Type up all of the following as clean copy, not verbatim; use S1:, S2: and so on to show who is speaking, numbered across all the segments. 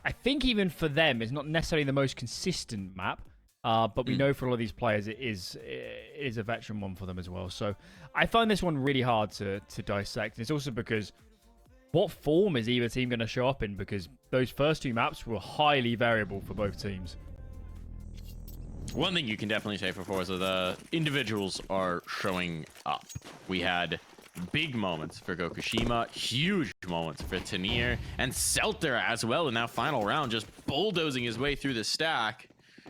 S1: I think even for them, it's not necessarily the most consistent map. But we know for a lot of these players, it is a veteran one for them as well. So I find this one really hard to dissect. It's also because what form is either team going to show up in? Because those first two maps were highly variable for both teams.
S2: One thing you can definitely say for forZe, the individuals are showing up. We had big moments for gokushima, huge moments for Tanir, and Selter as well in that final round, just bulldozing his way through the stack.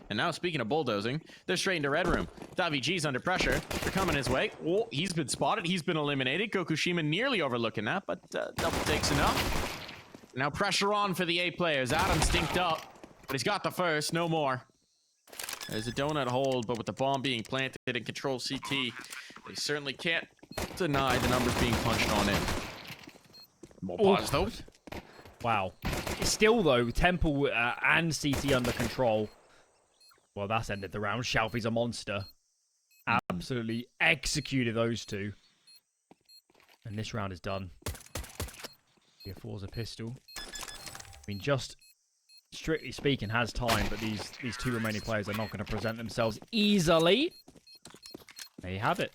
S2: And now, speaking of bulldozing, they're straight into Red Room. daviG's under pressure. They're coming his way. Oh, he's been spotted. He's been eliminated. gokushima nearly overlooking that, but double takes enough. Now pressure on for the A players. Adam stinked up, but he's got the first. No more. There's a donut hold, but with the bomb being planted and control CT, they certainly can't deny the numbers being punched on it. mopoz, though.
S1: Wow. Still, though, Temple and CT under control. Well, that's ended the round. Shalfey's a monster. Absolutely executed those two. And this round is done. Here, forZe pistol. I mean, just strictly speaking, has time, but these two remaining players are not going to present themselves easily. There you have it.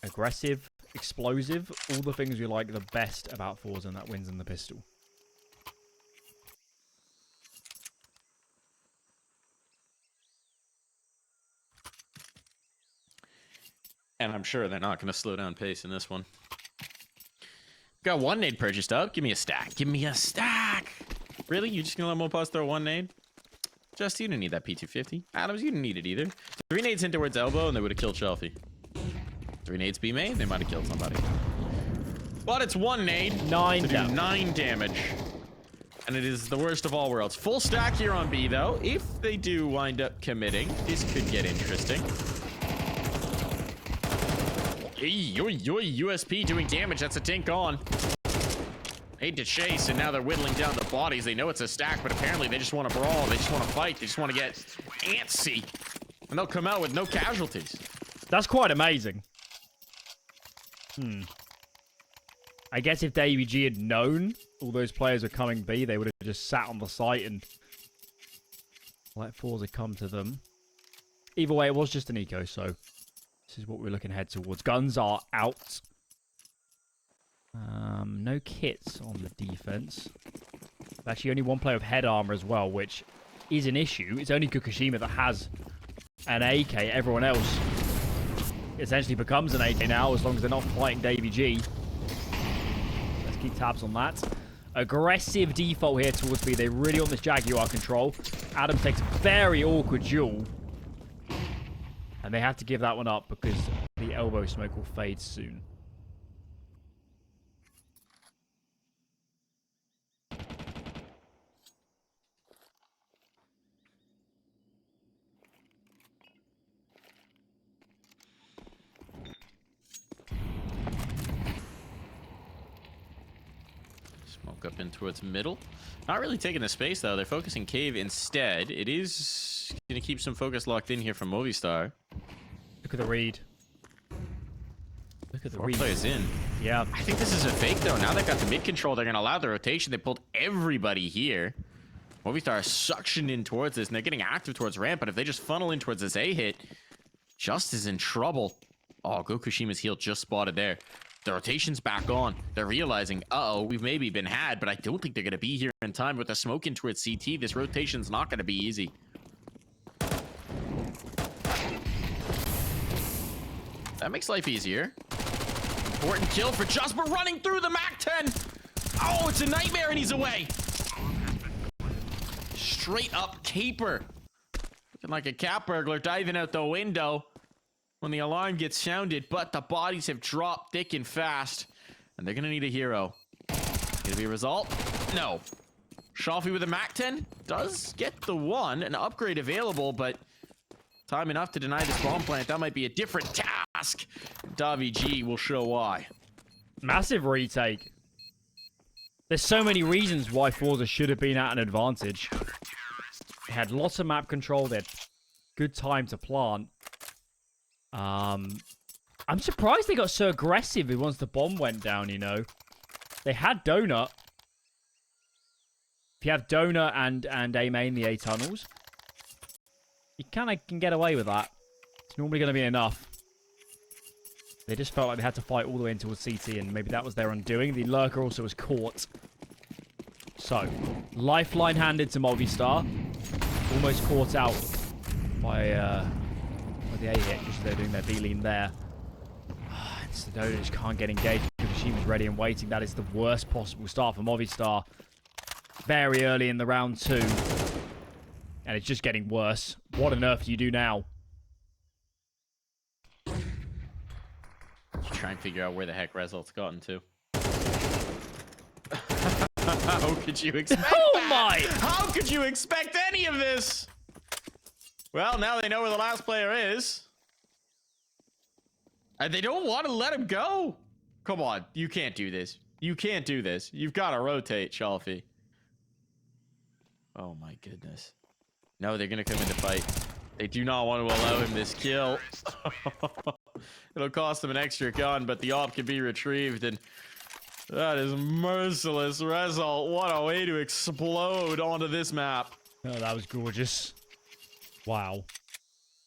S1: Aggressive, explosive, all the things we like the best about forZe, and that wins in the pistol.
S2: And I'm sure they're not going to slow down pace in this one. Got one nade purchased up. Give me a stack. Give me a stack. Really? You just going to let mopoz throw one nade? Just, you didn't need that P250. Adams, you didn't need it either. 3 nades in towards elbow, and they would have killed Shalfey. 3 nades B main, they might have killed somebody. But it's 1 nade. 9 to do 9 damage. And it is the worst of all worlds. Full stack here on B, though. If they do wind up committing, this could get interesting. USP doing damage. That's a tink on. Hate to chase, and now they're whittling down the bodies. They know it's a stack, but apparently they just want to brawl. They just want to fight. They just want to get antsy. And they'll come out with no casualties.
S1: That's quite amazing. I guess if daviG had known all those players were coming B, they would have just sat on the site and let forZe come to them. Either way, it was just an eco, so this is what we're looking ahead towards. Guns are out. No kits on the defense. Actually, only one player with head armor as well, which is an issue. It's only gokushima that has an AK. Everyone else essentially becomes an AK now, as long as they're not fighting daviG. Let's keep tabs on that. Aggressive default here towards B. They really want this Jaguar control. Adam takes a very awkward duel. And they have to give that one up because the elbow smoke will fade soon.
S2: Smoke up in towards middle. Not really taking the space, though. They're focusing cave instead. It is going to keep some focus locked in here from Movistar.
S1: Look at the read. Look at the read.
S2: 4 players in.
S1: Yeah.
S2: I think this is a fake, though. Now they've got the mid control. They're going to allow the rotation. They pulled everybody here. Movistar suctioned in towards this, and they're getting active towards ramp. But if they just funnel in towards this A hit, Just is in trouble. Oh, gokushima's heal just spotted there. The rotation's back on. They're realizing, uh-oh, we've maybe been had, but I don't think they're going to be here in time. With the smoke in towards CT, this rotation's not going to be easy. That makes life easier. Important kill for Just, but running through the MAC-10. Oh, it's a nightmare, and he's away. Straight up caper. Looking like a cat burglar diving out the window when the alarm gets sounded, but the bodies have dropped thick and fast, and they're going to need a hero. Gonna be a result? No. shalfey with a MAC-10 does get the one, an upgrade available, but time enough to deny this bomb plant. That might be a different task. daviG will show why.
S1: Massive retake. There's so many reasons why forZe should have been at an advantage. They had lots of map control. They had good time to plant. I'm surprised they got so aggressive once the bomb went down, you know. They had Donut. If you have Donut and A main, the A tunnels, you kind of can get away with that. It's normally going to be enough. They just felt like they had to fight all the way in towards CT, and maybe that was their undoing. The Lurker also was caught. So, lifeline handed to Movistar. Almost caught out by the A hit, because they're doing their B-lean there. Sedona just can't get engaged. Gokushima's ready and waiting. That is the worst possible start for Movistar. Very early in the round 2. And it's just getting worse. What on earth do you do now?
S2: Try and figure out where the heck Result's gotten to. How could you expect
S1: my!
S2: How could you expect any of this? Well, now they know where the last player is. And they don't want to let him go. Come on, you can't do this. You can't do this. You've got to rotate, Shalfey. Oh my goodness. No, they're going to come in to fight. They do not want to allow him this kill. It'll cost them an extra gun, but the op can be retrieved, and that is merciless. Result, what a way to explode onto this map.
S1: Oh, that was gorgeous. Wow.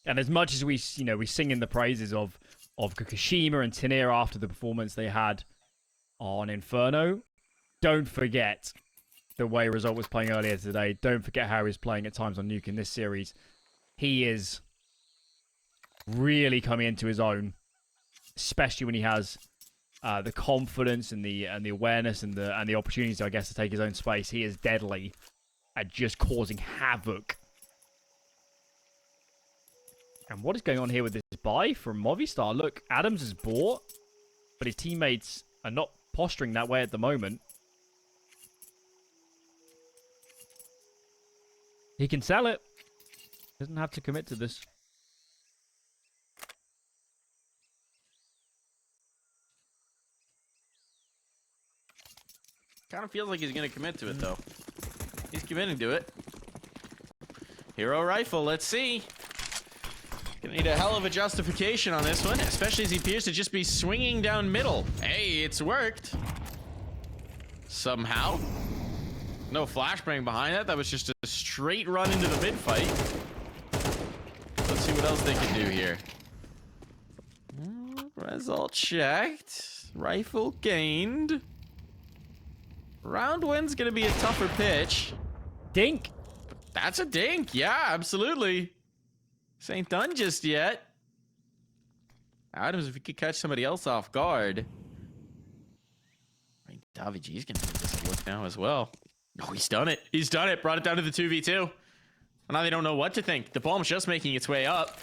S1: And as much as we sing in the praises of Gokushima and Tenier after the performance they had on Inferno, don't forget the way Result was playing earlier today. Don't forget how he was playing at times on Nuke in this series. He is really coming into his own, especially when he has the confidence and the awareness and the opportunities, I guess, to take his own space. He is deadly at just causing havoc. And what is going on here with this buy from Movistar? Look, Adams is bought, but his teammates are not posturing that way at the moment. He can sell it. Doesn't have to commit to this.
S2: Kind of feels like he's going to commit to it, though. He's committing to it. Hero rifle, let's see. Gonna need a hell of a justification on this one, especially as he appears to just be swinging down middle. Hey, it's worked. Somehow. No flashbang behind that. That was just a straight run into the mid fight. Let's see what else they can do here. Result checked. Rifle gained. Round one's gonna be a tougher pitch.
S1: Dink.
S2: That's a dink. Yeah, absolutely. This ain't done just yet. Adams, if you could catch somebody else off guard. I mean, Davi G's gonna give this a look now as well. Oh, he's done it. He's done it. Brought it down to the 2v2. And now they don't know what to think. The bomb's just making its way up.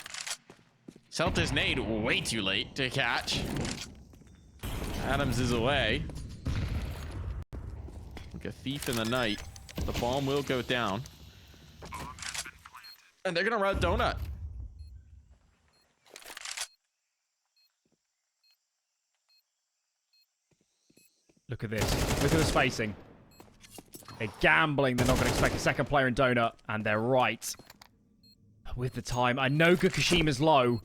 S2: Celta's nade way too late to catch. Adams is away. Like a thief in the night. The bomb will go down. And they're gonna route Donut.
S1: Look at this. Look at the spacing. They're gambling. They're not going to expect a second player in Donut. And they're right. With the time. I know Gokushima's low.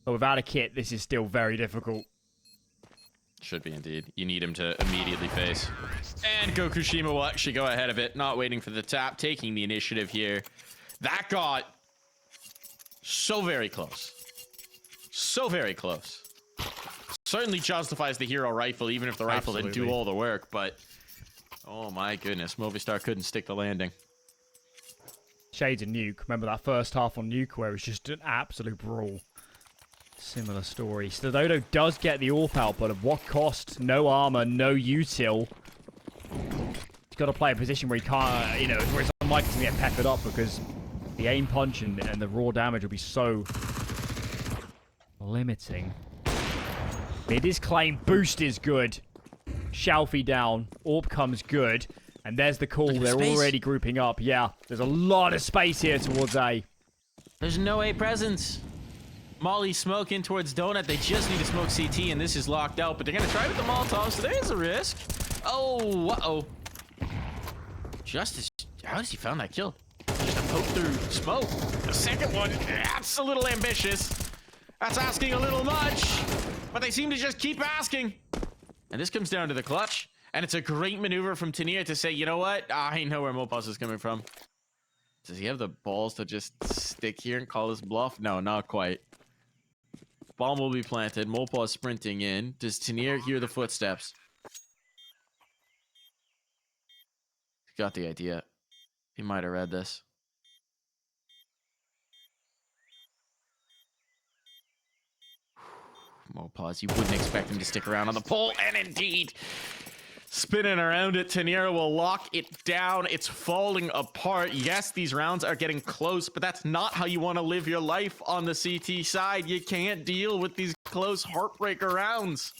S1: But without a kit, this is still very difficult.
S2: Should be indeed. You need him to immediately face. And Gokushima will actually go ahead of it. Not waiting for the tap. Taking the initiative here. That got so very close. So very close. Certainly justifies the hero rifle, even if the rifle didn't do all the work, but oh my goodness, Movistar couldn't stick the landing.
S1: Shades of Nuke. Remember that first half on Nuke where it was just an absolute brawl. Similar story. Stododo does get the AWP out, but at what cost? No armor, no util. He's got to play a position where he can't, where it's unlikely to get peppered up because the aim punch and the raw damage will be so limiting. It is claimed. Boost is good. Shalfey down. AWP comes good. And there's the call. They're already grouping up. Yeah, there's a lot of space here towards A.
S2: There's no A presence. Molly smoke in towards Donut. They just need to smoke CT, and this is locked out. But they're going to try with the Molotov, so there's a risk. Oh, uh-oh. Justice. How does he found that kill? Just a poke through smoke. The second one, that's a little ambitious. That's asking a little much. But they seem to just keep asking. And this comes down to the clutch. And it's a great maneuver from Tanier to say, you know what? I know where mopoz is coming from. Does he have the balls to just stick here and call his bluff? No, not quite. Bomb will be planted. mopoz sprinting in. Does Tanier hear the footsteps? Got the idea. He might have read this. mopoz, you wouldn't expect him to stick around on the pole, and indeed, spinning around it, Tanier will lock it down. It's falling apart. Yes, these rounds are getting close, but that's not how you want to live your life on the CT side. You can't deal with these close heartbreaker rounds.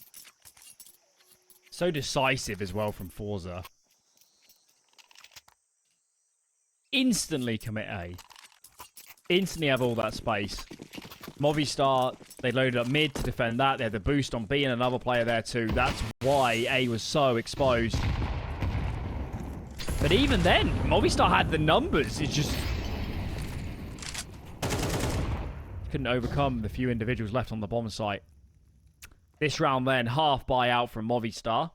S1: So decisive as well from forZe. Instantly commit A. Instantly have all that space. movistar, they loaded up mid to defend that. They had the boost on B and another player there too. That's why A was so exposed. But even then, movistar had the numbers. It just couldn't overcome the few individuals left on the bomb site. This round then, half buyout from movistar.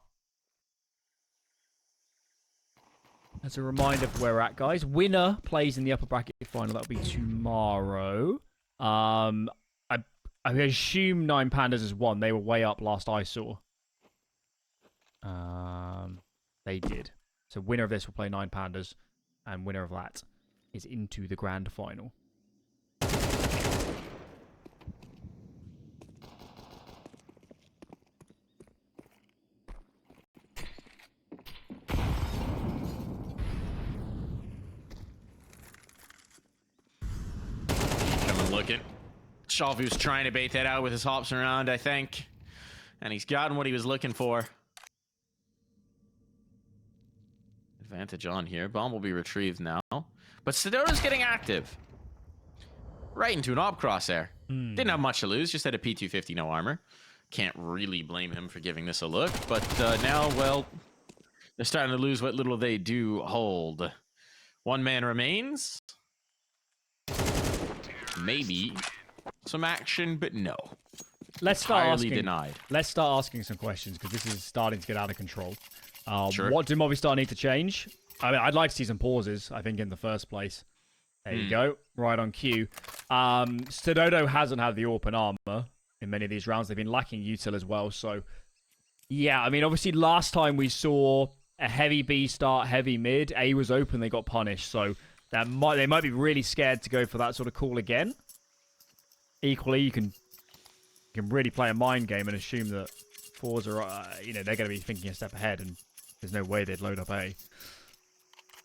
S1: As a reminder for where we're at, guys. Winner plays in the upper bracket final. That'll be tomorrow. I assume 9 Pandas has won. They were way up last I saw. They did. So winner of this will play 9 Pandas. And winner of that is into the grand final.
S2: Looking. shalfey was trying to bait that out with his hops around, I think. And he's gotten what he was looking for. Advantage on here. Bomb will be retrieved now. But Sedota's getting active. Right into an op crosshair. Didn't have much to lose. Just had a P250, no armor. Can't really blame him for giving this a look. But now, well, they're starting to lose what little they do hold. One man remains. Maybe some action, but no.
S1: Let's start
S2: Entirely
S1: asking.
S2: denied.
S1: Let's start asking some questions because this is starting to get out of control.
S2: Sure.
S1: What do movistar need to change? I mean, I'd like to see some pauses. I think in the first place. There you go, right on cue. Sedoto hasn't had the open armor in many of these rounds. They've been lacking util as well. So, yeah, I mean, obviously last time we saw a heavy B start, heavy mid. A was open, they got punished. So they might be really scared to go for that sort of call again. Equally, you can really play a mind game and assume that forZe are, they're going to be thinking a step ahead, and there's no way they'd load up A.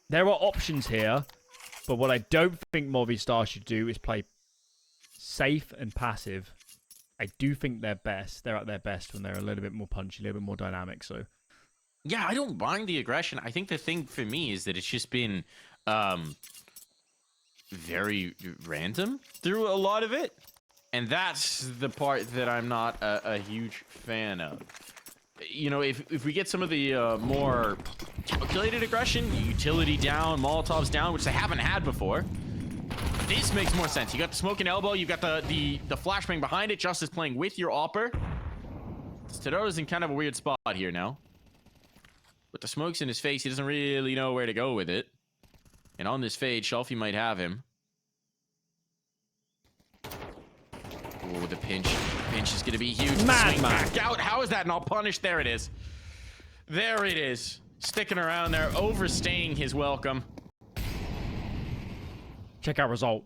S1: There are options here, but what I don't think movistar should do is play safe and passive. I do think they're at their best when they're a little bit more punchy, a little bit more dynamic. So,
S2: yeah, I don't mind the aggression. I think the thing for me is that it's just been very random through a lot of it. And that's the part that I'm not a huge fan of. If we get some of the more calculated aggression, utility down, Molotovs down, which they haven't had before, this makes more sense. You got the smoking elbow, you got the flashbang behind it, Justice playing with your opper. Sedota's in kind of a weird spot here now. With the smokes in his face, he doesn't really know where to go with it. And on this fade, shalfey might have him. Oh, the pinch. Pinch is going to be huge. Swing back out. How is that not punished? There it is. There it is. Sticking around there, overstaying his welcome.
S1: check out result.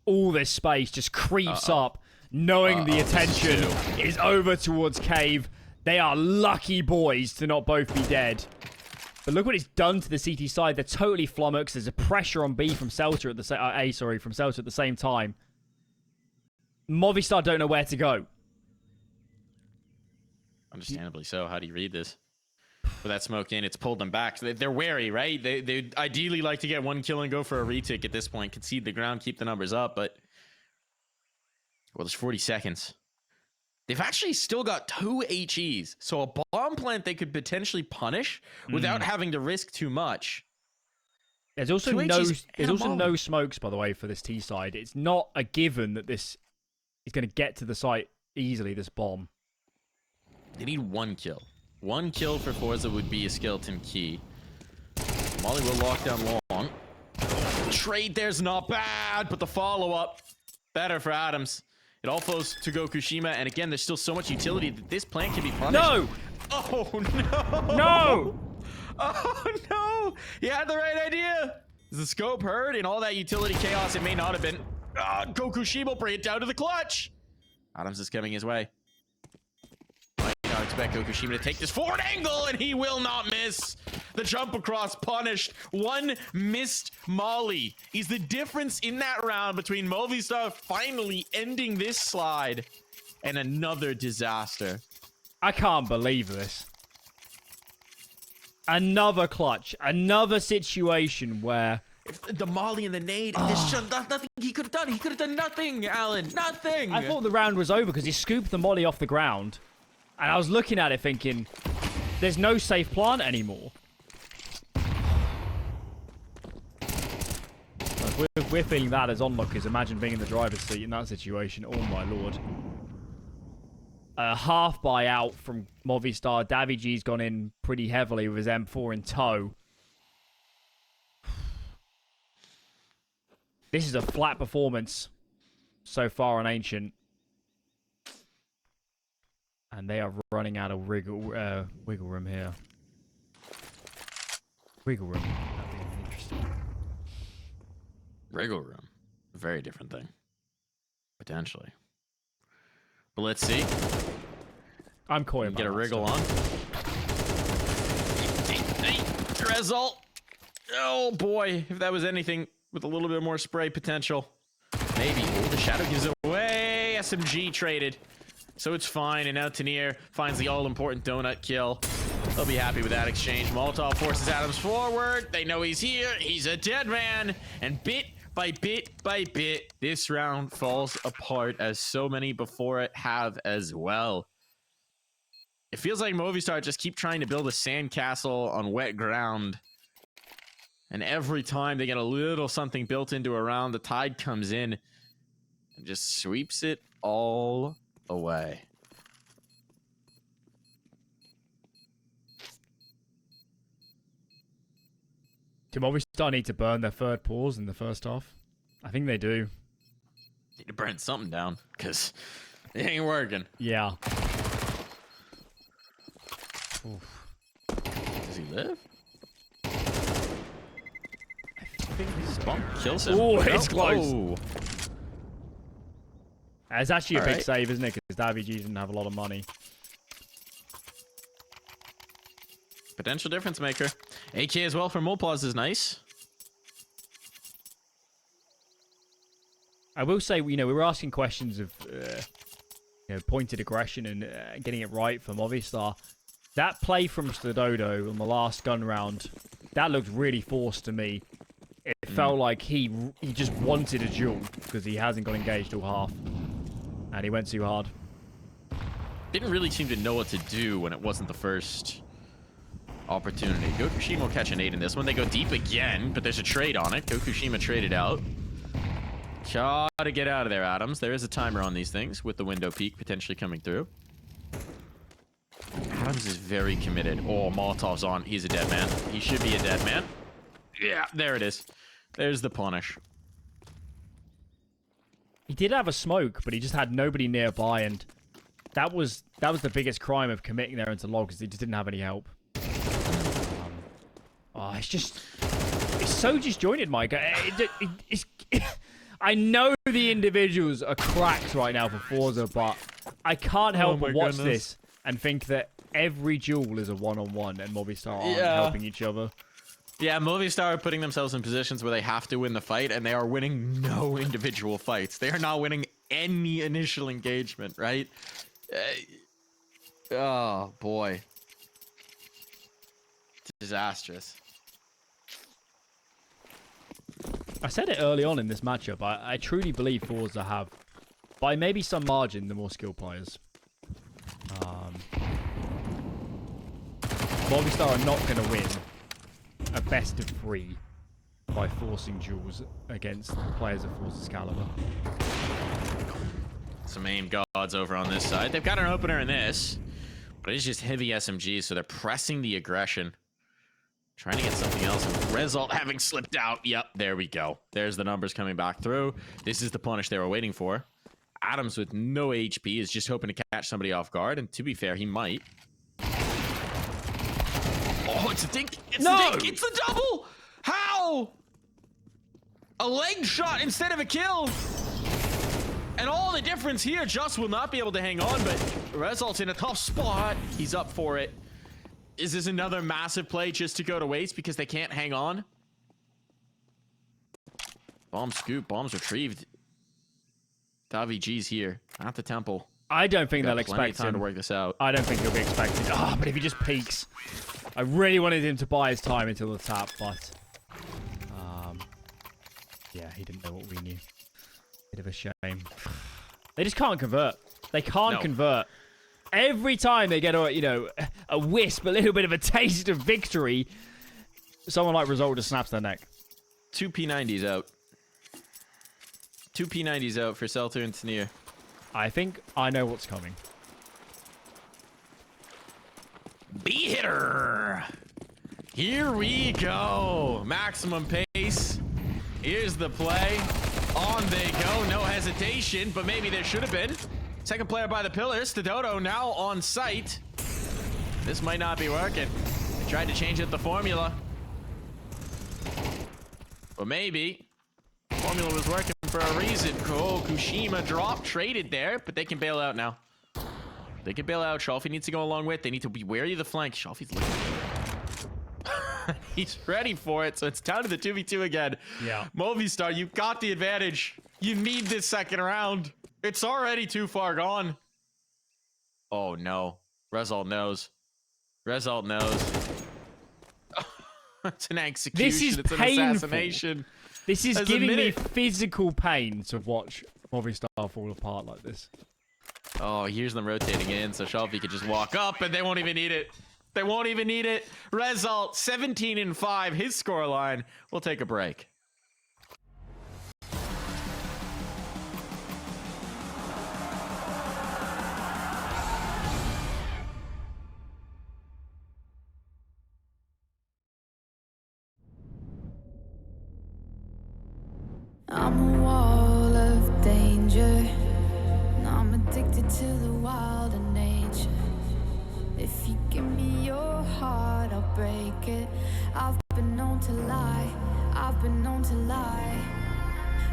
S1: All this space just creeps up, knowing the attention is over towards Cave. They are lucky boys to not both be dead. But look what it's done to the CT side. They're totally flummoxed. There's a pressure on B from Celta at the from Celta at the same time. movistar don't know where to go.
S2: Understandably so. How do you read this? With that smoke in, it's pulled them back. So they're wary, right? They ideally like to get one kill and go for a retick at this point. Concede the ground, keep the numbers up, but... Well, there's 40 seconds. They've actually still got 2 HEs. So a bomb plant they could potentially punish without having to risk too much.
S1: There's also no smokes, by the way, for this T side. It's not a given that this is going to get to the site easily, this bomb.
S2: They need 1 kill. 1 kill for forZe would be a skeleton key. Molly will lock down long. Trade there's not bad, but the follow-up, better for Adams. It all flows to gokushima, and again, there's still so much utility that this plant can be punished.
S1: No!
S2: Oh, no!
S1: No!
S2: Oh, no! He had the right idea! Is the scope heard? In all that utility chaos, it may not have been. Gokushima will bring it down to the clutch! Adams is coming his way. Might not expect Gokushima to take this forward angle, and he will not miss. The jump across punished. 1 missed molly. He's the difference in that round between Movistar finally ending this slide and another disaster.
S1: I can't believe this. Another clutch. Another situation where...
S2: The molly and the nade, there's just nothing he could have done. He could have done nothing, Alan. Nothing.
S1: I thought the round was over because he scooped the molly off the ground. And I was looking at it thinking, there's no safe plant anymore. Like, we're feeling that as onlookers. Imagine being in the driver's seat in that situation. Oh my lord. A half buy out from Movistar. Davy G's gone in pretty heavily with his M4 in tow. This is a flat performance so far on Ancient. And they are running out of wiggle room here. Wiggle room. That'd be interesting.
S2: Wriggle room. A very different thing. Potentially. But let's see.
S1: I'm coy about
S2: Get a wriggle on. Drizzle. Oh boy. If that was anything with a little bit more spray potential. Maybe. Oh, the shadow gives it away. SMG traded. So it's fine, and now Tanier finds the all-important donut kill. They'll be happy with that exchange. Molotov forces Adams forward. They know he's here. He's a dead man. And bit by bit by bit, this round falls apart, as so many before it have as well. It feels like Movistar just keep trying to build a sandcastle on wet ground. And every time they get a little something built into a round, the tide comes in and just sweeps it all away.
S1: Do Movistar need to burn their third pause in the first half? I think they do.
S2: Need to burn something down, because it ain't working.
S1: Yeah.
S2: Oof. Does he live?
S1: I think
S2: This bump kills him.
S1: Oh, it's close.
S2: Whoa.
S1: It's actually a
S2: All
S1: big
S2: right.
S1: save, isn't it? Because Davy G didn't have a lot of money.
S2: Potential difference maker. AK as well for mopoz is nice.
S1: I will say, we were asking questions of pointed aggression and getting it right for Movistar. That play from Stododo on the last gun round, that looked really forced to me. It felt like he just wanted a duel because he hasn't got engaged all half. And he went too hard.
S2: Didn't really seem to know what to do when it wasn't the first opportunity. Gokushima will catch an 8 in this one. They go deep again, but there's a trade on it. Gokushima traded out. Gotta get out of there, Adams. There is a timer on these things with the window peak potentially coming through. Adams is very committed. Oh, Molotov's on. He's a dead man. He should be a dead man. Yeah, there it is. There's the punish.
S1: He did have a smoke, but he just had nobody nearby, and that was the biggest crime of committing there into log, because he just didn't have any help. It's so disjointed, Mike. I know the individuals are cracked right now for forZe, but I can't help but watch this and think that every duel is a one-on-one, and Movistar aren't helping each other.
S2: Yeah, Movistar are putting themselves in positions where they have to win the fight, and they are winning no individual fights. They are not winning any initial engagement, right? Oh, boy. Disastrous.
S1: I said it early on in this matchup. I truly believe forZe have, by maybe some margin, the more skilled players. Movistar are not going to win a best of 3 by forcing duels against players of forZe's caliber.
S2: Some aim gods over on this side. They've got an opener in this. But it's just heavy SMGs, so they're pressing the aggression. Trying to get something else. Result having slipped out. Yep, there we go. There's the numbers coming back through. This is the punish they were waiting for. Adams with no HP is just hoping to catch somebody off guard. And to be fair, he might. Oh, it's a dink. It's a dink. It's the double. How? A leg shot instead of a kill. And all the difference here, Just will not be able to hang on, but Result's in a tough spot. He's up for it. Is this another massive play just to go to waste because they can't hang on? Bomb scoop, bombs retrieved. Davi G's here at the temple.
S1: I don't think they'll expect
S2: time
S1: him
S2: to work this out.
S1: I don't think he'll be expected. Ah, but if he just peeks. I really wanted him to buy his time until the tap, but... yeah, he didn't know what we knew. Bit of a shame. They just can't convert. They can't convert. Every time they get a, you know, a wisp, a little bit of a taste of victory, someone like Result just snaps their neck.
S2: 2 P90s out. 2 P90s out for Seltzer and Tanier.
S1: I think I know what's coming.
S2: B-hitter. Here we go. Maximum pace. Here's the play. On they go. No hesitation, but maybe there should have been. Second player by the pillars. Stododo now on site. This might not be working. They tried to change up the formula. But maybe. The formula was working for a reason. Gokushima drop traded there, but they can bail out now. They can bail out. Shalfey needs to go along with. They need to be wary of the flank. Shalfey's looking. He's ready for it, so it's down to the 2v2 again.
S1: Yeah.
S2: Movistar, you've got the advantage. You need this second round. It's already too far gone. Oh, no. Result knows. Result knows. It's an execution.
S1: This is
S2: it's
S1: painful.
S2: An assassination.
S1: This is giving me physical pain to watch Movistar fall apart like this.
S2: Oh, here's them rotating in, so Shalfey could just walk up, and they won't even need it. They won't even need it. Result 17-5, his scoreline. We'll take a break.
S3: I'm a wall of danger, and I'm addicted to the wild and nature. If you give me your heart, I'll break it. I've been known to lie, I've been known to lie.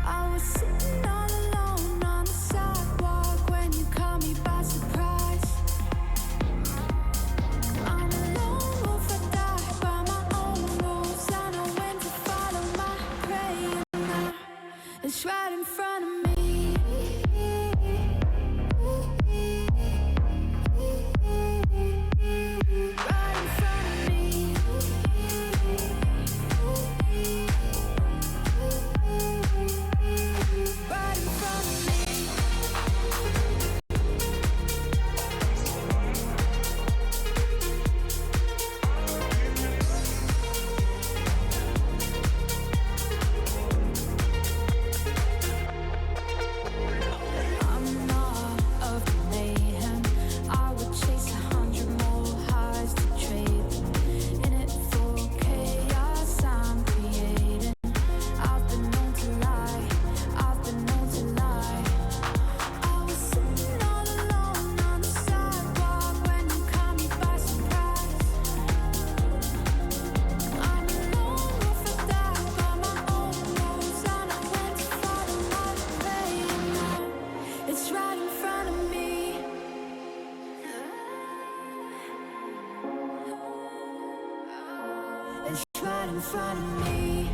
S3: I was sitting all alone on the sidewalk when you caught me by surprise. I'm a lone wolf, I die by my own rules. I know when to follow my prey, and now it's right in front of me. It's right in front of me. It's right in front of me. Right in front of me.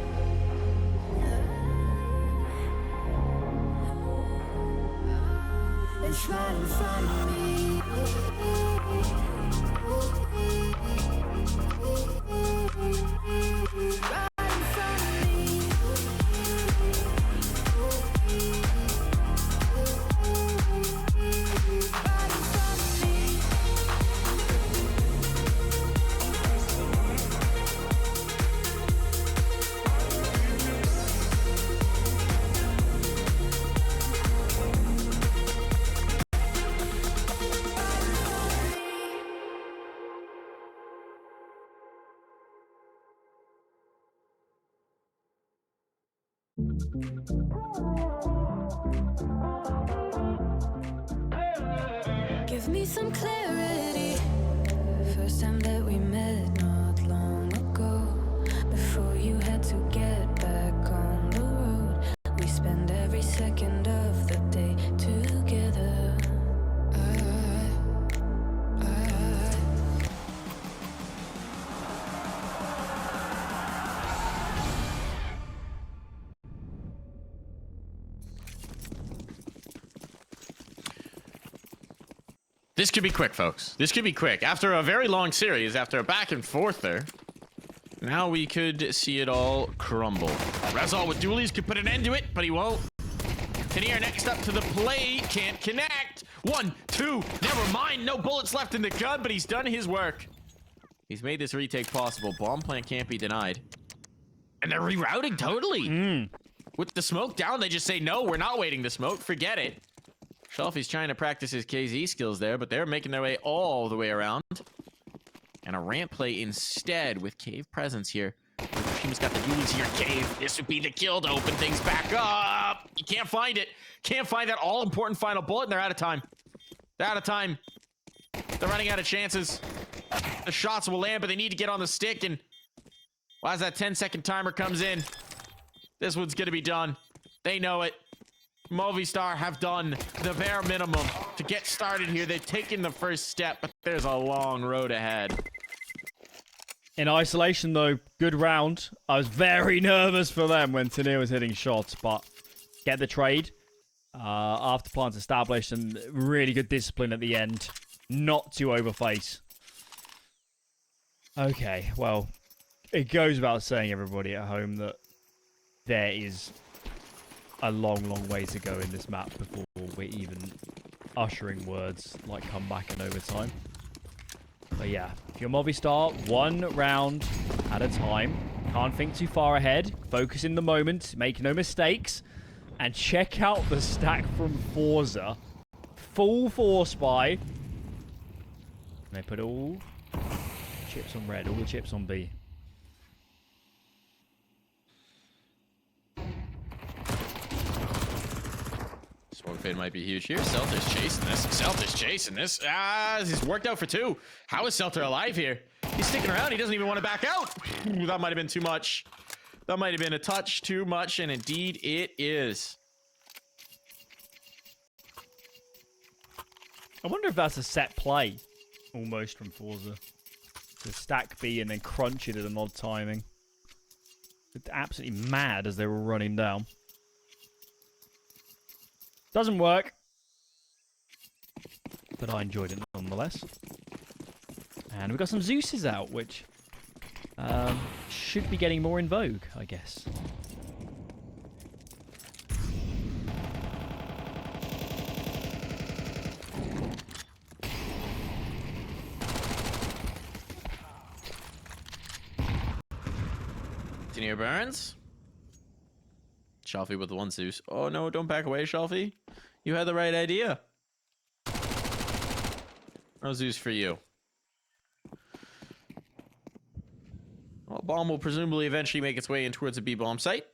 S3: Right in front of me. Give me some clarity. First time that we met not long ago. Before you had to get back on the road. We spend every second of the day together.
S2: This could be quick, folks. This could be quick. After a very long series, after a back and forth there, now we could see it all crumble. Rezal with dualies could put an end to it, but he won't. Tanier next up to the plate. Can't connect. 1, 2. Never mind. No bullets left in the gun, but he's done his work. He's made this retake possible. Bomb plant can't be denied. And they're rerouting totally. With the smoke down, they just say, no, we're not waiting to smoke. Forget it. Shalfey's trying to practice his KZ skills there, but they're making their way all the way around. And a ramp play instead with Cave presence here. Gokushima's got the dualies here. Cave, this would be the kill to open things back up. You can't find it. Can't find that all-important final bullet, and they're out of time. They're out of time. They're running out of chances. The shots will land, but they need to get on the stick, and as that 10-second timer comes in, this one's going to be done. They know it. Movistar have done the bare minimum to get started here. They've taken the first step, but there's a long road ahead.
S1: In isolation, though, good round. I was very nervous for them when Tanier was hitting shots, but get the trade. After plants established and really good discipline at the end. Not to overface. Okay, well, it goes without saying, everybody at home, that there is a long, long way to go in this map before we're even ushering words like comeback and overtime. But yeah, if you're Movistar, one round at a time. Can't think too far ahead. Focus in the moment. Make no mistakes. And check out the stack from forZe. Full force buy. And they put all chips on red, all the chips on B.
S2: Smoke fade might be huge here. Selter's chasing this. Selter's chasing this. He's worked out for 2. How is Selter alive here? He's sticking around. He doesn't even want to back out. Ooh, that might have been too much. That might have been a touch too much, and indeed it is.
S1: I wonder if that's a set play, almost, from forZe. To stack B and then crunch it at an odd timing. It's absolutely mad as they were running down. Doesn't work. But I enjoyed it nonetheless. And we've got some Zeus's out, which should be getting more in vogue, I guess.
S2: Tanier burns. Shalfey with the 1 Zeus. Oh no, don't back away, Shalfey. You had the right idea. No Zeus for you. Well, bomb will presumably eventually make its way in towards a B-bomb site.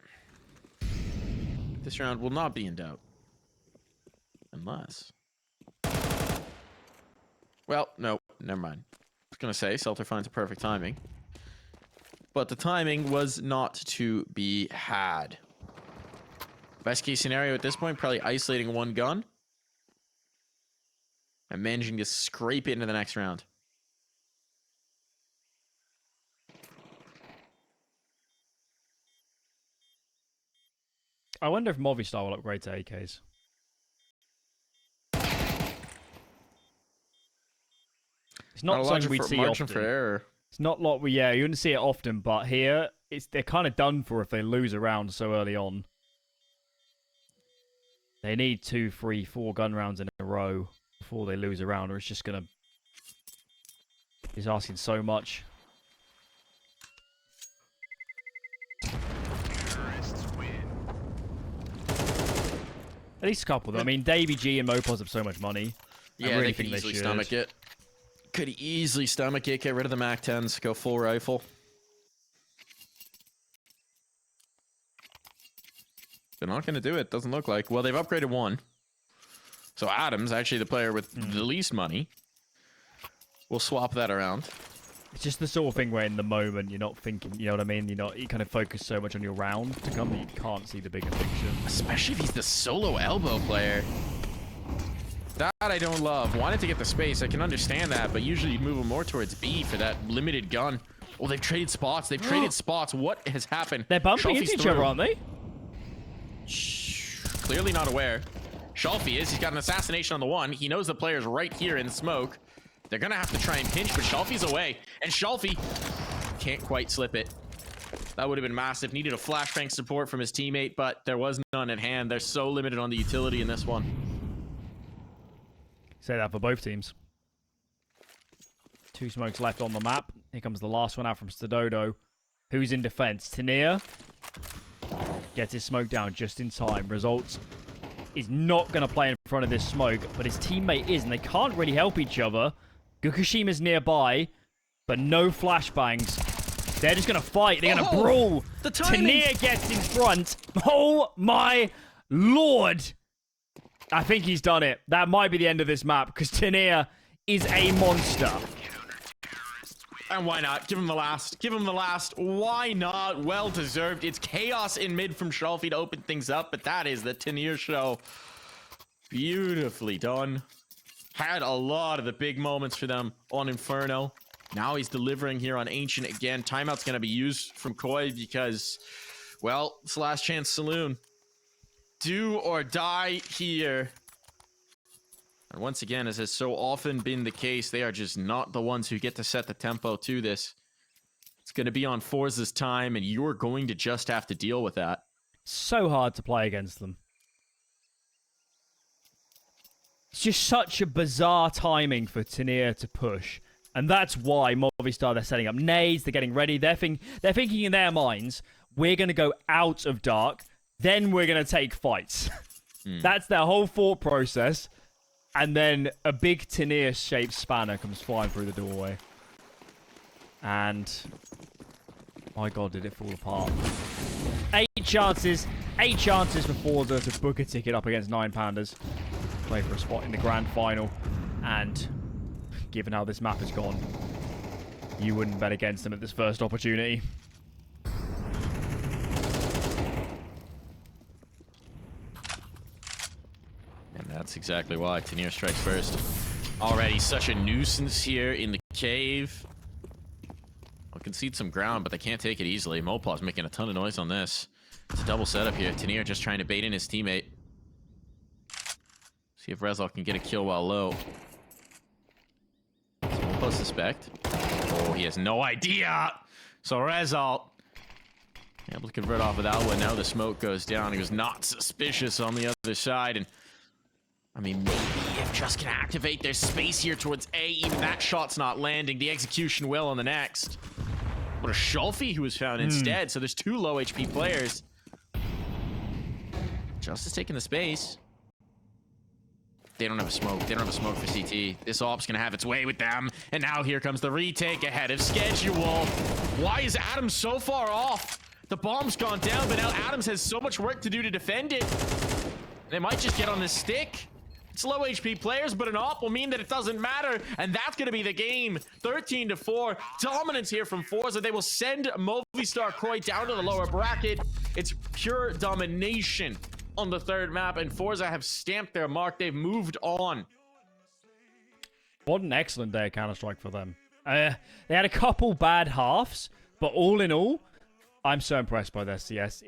S2: This round will not be in doubt. Unless... Well, no, never mind. I was going to say, Selter finds a perfect timing. But the timing was not to be had. Best case scenario at this point, probably isolating 1 gun. And managing to scrape it into the next round.
S1: I wonder if Movistar will upgrade to AKs. It's not something we'd see often.
S2: For error.
S1: It's not like you wouldn't see it often, but here they're kind of done for if they lose a round so early on. They need 2, 3, 4 gun rounds in a row before they lose a round, or it's just gonna. He's asking so much. At least a couple, though. I mean, Davey G and Mopoz have so much money.
S2: Yeah,
S1: I really
S2: they
S1: think
S2: could easily
S1: should.
S2: stomach it. Could easily stomach it, get rid of the MAC-10s, go full rifle. They're not going to do it. Doesn't look like. Well, they've upgraded one. So Adam's actually the player with the least money. We'll swap that around.
S1: It's just the sort of thing where in the moment you're not thinking, you know what I mean? You kind of focus so much on your round to come that you can't see the bigger picture.
S2: Especially if he's the solo elbow player. That I don't love. Wanted to get the space. I can understand that, but usually you'd move him more towards B for that limited gun. Oh, they've traded spots. They've traded spots. What has happened?
S1: They're bumping into each other, aren't they?
S2: Clearly not aware. Shalfey is. He's got an assassination on the one. He knows the player's right here in smoke. They're going to have to try and pinch, but Shalfey's away. And Shalfey can't quite slip it. That would have been massive. Needed a flashbang support from his teammate, but there was none at hand. They're so limited on the utility in this one.
S1: Say that for both teams. 2 smokes left on the map. Here comes the last one out from Stododo. Who's in defense? Tania gets his smoke down just in time. Results is not going to play in front of this smoke, but his teammate is, and they can't really help each other. Gokushima's nearby, but no flashbangs. They're just going to fight. They're going to brawl. Tania gets in front. Oh my lord. I think he's done it. That might be the end of this map, because Tania is a monster.
S2: And why not? Give him the last. Give him the last. Why not? Well deserved. It's chaos in mid from Shalfey to open things up, but that is the Tania show. Beautifully done. Had a lot of the big moments for them on Inferno. Now he's delivering here on Ancient again. Timeout's going to be used from Koi because, well, it's last chance saloon. Do or die here. And once again, as has so often been the case, they are just not the ones who get to set the tempo to this. It's going to be on forZe's time, and you're going to just have to deal with that.
S1: So hard to play against them. It's just such a bizarre timing for Tania to push. And that's why Movistar, they're setting up nades, they're getting ready. They're thinking in their minds, we're going to go out of dark, then we're going to take fights. That's their whole thought process. And then a big Tania-shaped spanner comes flying through the doorway. And my god, did it fall apart. 8 chances for forZe to book a ticket up against 9-pounders. Play for a spot in the grand final. And given how this map has gone, you wouldn't bet against them at this first opportunity.
S2: And that's exactly why Tania strikes first. Already such a nuisance here in the cave. I'll concede some ground, but they can't take it easily. mopoz making a ton of noise on this. It's a double setup here. Tania just trying to bait in his teammate. See if Rezal can get a kill while low. Does mopoz suspect? Oh, he has no idea. So Rezal able to convert off of that one. Now the smoke goes down. He was not suspicious on the other side. And I mean, maybe if Just can activate, there's space here towards A. Even that shot's not landing. The execution will on the next. What a Shalfey who was found instead. So there's 2 low HP players. Just is taking the space. They don't have a smoke. They don't have a smoke for CT. This op's gonna have its way with them. And now here comes the retake ahead of schedule. Why is Adams so far off? The bomb's gone down, but now Adams has so much work to do to defend it. They might just get on the stick. It's low HP players, but an op will mean that it doesn't matter. And that's going to be the game. 13-4. Dominance here from forZe. They will send Movistar Koi down to the lower bracket. It's pure domination on the 3rd map. And forZe have stamped their mark. They've moved on.
S1: What an excellent day of Counter-Strike for them. They had a couple bad halves, but all in all, I'm so impressed by their CS.